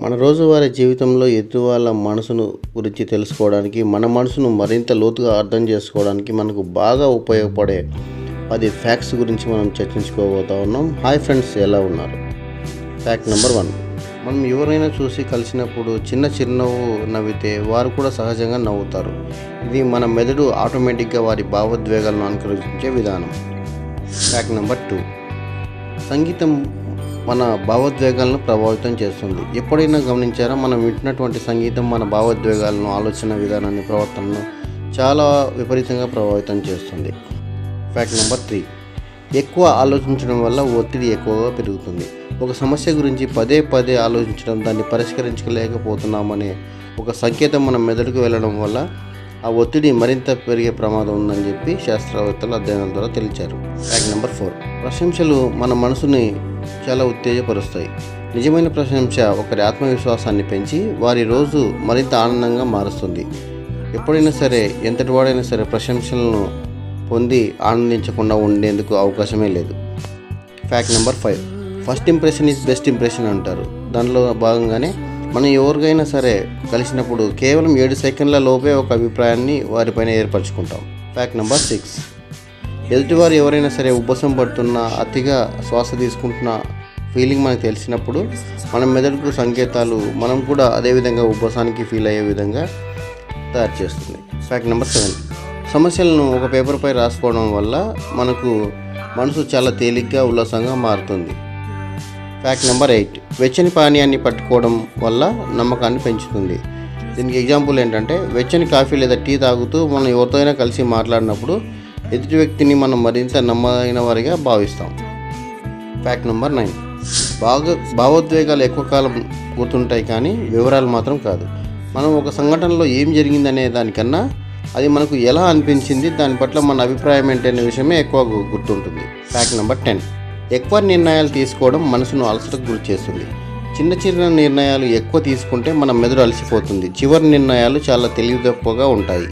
మన రోజువారీ జీవితంలో ఎదుటి వాళ్ళ మనసును గురించి తెలుసుకోవడానికి, మన మనసును మరింత లోతుగా అర్థం చేసుకోవడానికి మనకు బాగా ఉపయోగపడే 10 ఫ్యాక్ట్స్ గురించి మనం చర్చించుకోబోతా ఉన్నాం. హాయ్ ఫ్రెండ్స్, ఎలా ఉన్నారు? Fact number 1. మనం ఎవరైనా చూసి కలిసినప్పుడు చిన్న చిరునవ్వు నవ్వితే వారు కూడా సహజంగా నవ్వుతారు. ఇది మన మెదడు ఆటోమేటిక్గా వారి భావోద్వేగాలను అనుకరించే విధానం. Fact number 2. సంగీతం మన భావోద్వేగాలను ప్రభావితం చేస్తుంది. ఎప్పుడైనా గమనించారా? మనం వింటున్నటువంటి సంగీతం మన భావోద్వేగాలను, ఆలోచన విధానాన్ని, ప్రవర్తనను చాలా విపరీతంగా ప్రభావితం చేస్తుంది. Fact number 3. ఎక్కువ ఆలోచించడం వల్ల ఒత్తిడి ఎక్కువగా పెరుగుతుంది. ఒక సమస్య గురించి పదే పదే ఆలోచించడం, దాన్ని పరిష్కరించలేకపోతున్నామనే ఒక సంకేతం మన మెదడుకు వెళ్ళడం వల్ల ఆ ఒత్తిడి మరింత పెరిగే ప్రమాదం ఉందని చెప్పి శాస్త్రవేత్తలు అధ్యయనాల ద్వారా తెలిచారు. Fact number 4. ప్రశంసలు మన మనసుని చాలా ఉత్తేజపరుస్తాయి. నిజమైన ప్రశంస ఒకరి ఆత్మవిశ్వాసాన్ని పెంచి వారి రోజు మరింత ఆనందంగా మారుస్తుంది. ఎప్పుడైనా సరే, ఎంతటి వాడైనా సరే ప్రశంసలను పొంది ఆనందించకుండా ఉండేందుకు అవకాశమే లేదు. Fact number 5. First impression is best impression అంటారు. దానిలో భాగంగానే మనం ఎవరికైనా సరే కలిసినప్పుడు కేవలం 7 సెకండ్ల లోపే ఒక అభిప్రాయాన్ని వారిపైన ఏర్పరచుకుంటాం. Fact number 6. ఎదుటివారు ఎవరైనా సరే ఉబ్బసం పడుతున్నా, అతిగా శ్వాస తీసుకుంటున్న ఫీలింగ్ మనకు తెలిసినప్పుడు మన మెదడుకు సంకేతాలు మనం కూడా అదేవిధంగా ఉబ్బసానికి ఫీల్ అయ్యే విధంగా తయారు చేస్తుంది. Fact number 7. సమస్యలను ఒక పేపర్పై రాసుకోవడం వల్ల మనకు మనసు చాలా తేలిగ్గా, ఉల్లాసంగా మారుతుంది. Fact number 8. వెచ్చని పానీయాన్ని పట్టుకోవడం వల్ల నమ్మకాన్ని పెంచుతుంది. దీనికి ఎగ్జాంపుల్ ఏంటంటే, వెచ్చని కాఫీ లేదా టీ తాగుతూ మనం ఎవరితో అయినా కలిసి మాట్లాడినప్పుడు ఎదుటి వ్యక్తిని మనం మరింత నమ్మదగిన వారిగా భావిస్తాం. Fact number 9. భావోద్వేగాలు ఎక్కువ కాలం గుర్తుంటాయి, కానీ వివరాలు మాత్రం కాదు. మనం ఒక సంఘటనలో ఏం జరిగిందనే దానికన్నా అది మనకు ఎలా అనిపించింది, దాని పట్ల మన అభిప్రాయం ఏంటనే విషయమే ఎక్కువ గుర్తుంటుంది. Fact number 10. ఎక్కువ నిర్ణయాలు తీసుకోవడం మనసును అలసటకు గురి చేస్తుంది. చిన్న చిన్న నిర్ణయాలు ఎక్కువ తీసుకుంటే మన మెదడు అలసిపోతుంది. చివరి నిర్ణయాలు చాలా తెలివి తక్కువగా ఉంటాయి.